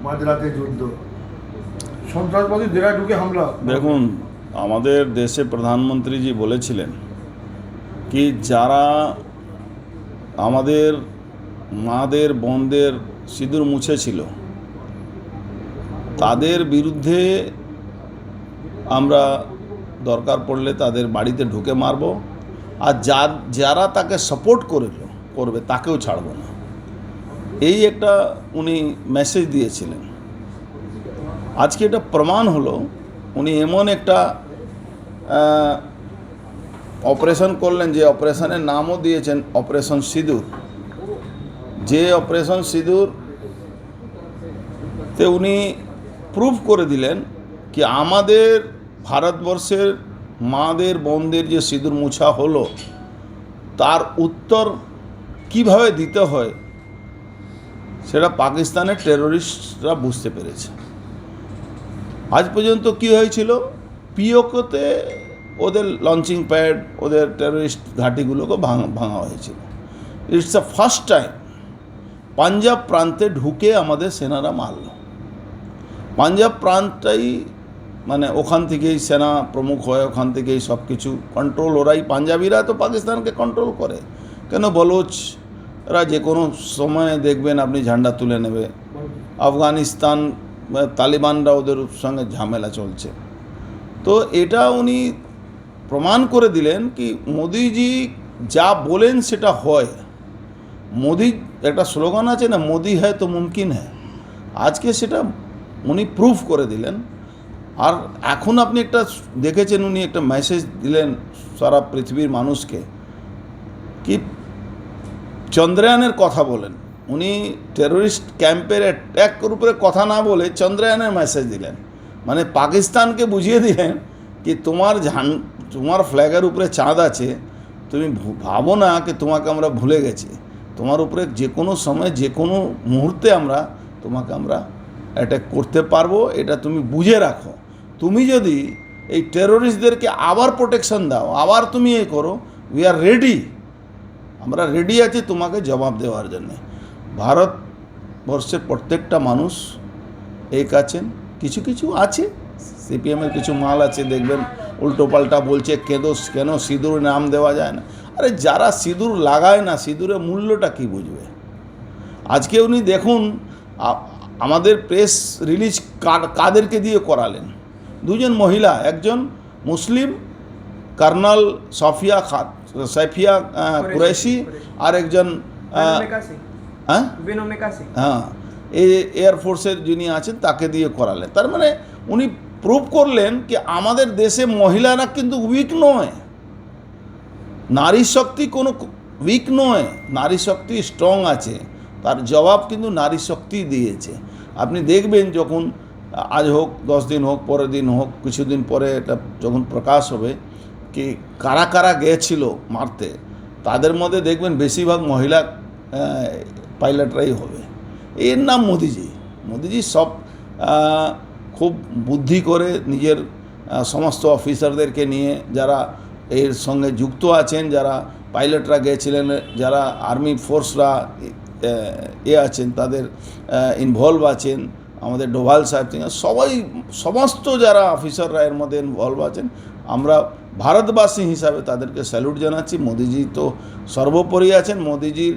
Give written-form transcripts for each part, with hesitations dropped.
মাঝরাতে যুদ্ধ, সন্ত্রাসবাদী দেরায় ঢুকে হামলা। দেখুন, আমাদের দেশে প্রধানমন্ত্রীজি বলেছিলেন কি যারা আমাদের মাদের বোনদের সিঁদুর মুছেছিল তাদের বিরুদ্ধে আমরা দরকার পড়লে তাদের বাড়িতে ঢুকে মারব, আর যারা তাকে সাপোর্ট করবে তাকেও ছাড়ব না। এই একটা উনি মেসেজ দিয়েছিলেন। আজকে এটা প্রমাণ হলো, উনি এমন একটা অপারেশন করলেন যে অপারেশনের নামও দিয়েছেন অপারেশন সিঁদুর। যে অপারেশন সিঁদুর তে উনি প্রুভ করে দিলেন কি আমাদের ভারতবর্ষের মাদের বোনদের যে সিঁদুর মুছা হলো তার উত্তর কিভাবে দিতে হয় সেটা পাকিস্তানের টেরোরিস্টরা বুঝতে পেরেছে। আজ পর্যন্ত কি হয়েছিল, পিওকেতে ওদের লঞ্চিং প্যাড, ওদের টেরোরিস্ট ঘাঁটিগুলোকে ভাঙা হয়েছিল। It's the first time Punjab প্রান্তে ঢুকে আমাদের সেনারা মারল। পাঞ্জাব প্রান্তটাই মানে ওখান থেকেই সেনা প্রমুখ হয়, ওখান থেকেই সব কিছু কন্ট্রোল ওরাই, পাঞ্জাবিরা তো পাকিস্তানকে কন্ট্রোল করে। কেন বলোচরা যে কোনো সময় দেখবেন আপনি ঝান্ডা তুলে নেবে। আফগানিস্তান তালিবানরা ওদের সঙ্গে ঝামেলা চলছে। তো এটা উনি প্রমাণ করে দিলেন কি মোদিজি যা বলেন সেটা হয়। মোদি একটা স্লোগান আছে না, মোদি হ্যায় তো মুমকিন হ্যায়, আজকে সেটা উনি প্রুফ করে দিলেন। আর এখন আপনি একটা দেখেছেন উনি একটা মেসেজ দিলেন সারা পৃথিবীর মানুষকে কি চন্দ্রয়ানের কথা বলেন। উনি টেরোরিস্ট ক্যাম্পের অ্যাট্যাকের উপরে কথা না বলে চন্দ্রয়ানের মেসেজ দিলেন, মানে পাকিস্তানকে বুঝিয়ে দিলেন কি তোমার ফ্ল্যাগের উপরে চাঁদ আছে, তুমি ভাবো না কি তোমাকে আমরা ভুলে গেছি, তোমার উপরে যে কোনো সময় যে কোনো মুহূর্তে তোমাকে আমরা অ্যাটাক করতে পারবো, এটা তুমি বুঝে রাখো। তুমি যদি এই টেরোরিস্টদেরকে আবার প্রোটেকশন দাও, আবার তুমি এই করো, উই আর রেডি, আমরা রেডি আছি তোমাকে জবাব দেওয়ার জন্য। ভারতবর্ষের প্রত্যেকটা মানুষ এক আছেন। কিছু কিছু আছে, সিপিএমের কিছু মাল আছে দেখবেন উল্টোপাল্টা বলছে কেন সিঁদুর নাম দেওয়া যায় না। আরে যারা সিঁদুর লাগায় না, সিঁদুরের মূল্যটা কি বুঝবে। আজকে উনি দেখুন আমাদের প্রেস রিলিজ কাদেরকে দিয়ে করালেন, দুজন মহিলা, একজন মুসলিম কর্নাল সাইফিয়া কুরैशी আর একজন হ্যাঁ এই এয়ারফোর্সের যিনি আছেন তাকে দিয়ে করালেন। তার মানে উনি প্রুভ করলেন কি আমাদের দেশে মহিলারা কিন্তু উইক নয়, নারী শক্তি কোনো উইক নয়, নারী শক্তি স্ট্রং আছে। তার জবাব কিন্তু নারী শক্তি দিয়েছে। আপনি দেখবেন যখন আজ হোক 10 দিন হোক পরের দিন হোক কিছুদিন পরে এটা যখন প্রকাশ হবে কি কারা কারা গিয়েছিল মারতে, তাদের মধ্যে দেখবেন বেশিরভাগ মহিলা পাইলটরাই হবে। এর নাম মোদিজি সব খুব বুদ্ধি করে নিজের সমস্ত অফিসারদেরকে নিয়ে যারা এর সঙ্গে যুক্ত আছেন, যারা পাইলটরা গিয়েছিলেন, যারা আর্মি ফোর্সরা আছেন তাদের ইনভলভ আছেন, আমাদের ডোভাল সাহেব থেকে সমস্ত যারা অফিসাররা এর মধ্যে ইনভলভ আছেন, আমরা ভারতবাসী হিসাবে তাদেরকে স্যালুট জানাচ্ছি। মোদিজি তো সর্বোপরি আছেন, মোদিজির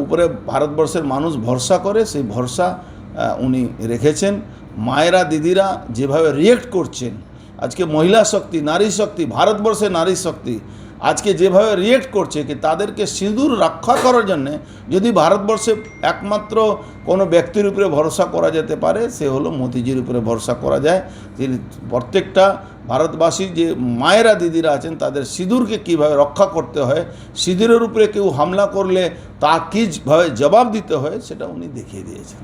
উপরে ভারতবর্ষের মানুষ ভরসা করে, সেই ভরসা উনি রেখেছেন। মায়েরা দিদিরা যেভাবে রিয়েক্ট করছেন, আজকে মহিলা শক্তি, নারী শক্তি, ভারতবর্ষের নারী শক্তি আজকে যেভাবে রিয়েক্ট করছে কি তাদেরকে সিঁদুর রক্ষা করার জন্যে যদি ভারতবর্ষে একমাত্র কোনো ব্যক্তির উপরে ভরসা করা যেতে পারে সে হলো মোদিজির উপরে ভরসা করা যায়। তিনি প্রত্যেকটা ভারতবাসী যে মায়েরা দিদিরা আছেন তাদের সিঁদুরকে কীভাবে রক্ষা করতে হয়, সিঁদুরের উপরে কেউ হামলা করলে তা কীভাবে জবাব দিতে হয় সেটা উনি দেখিয়ে দিয়েছেন।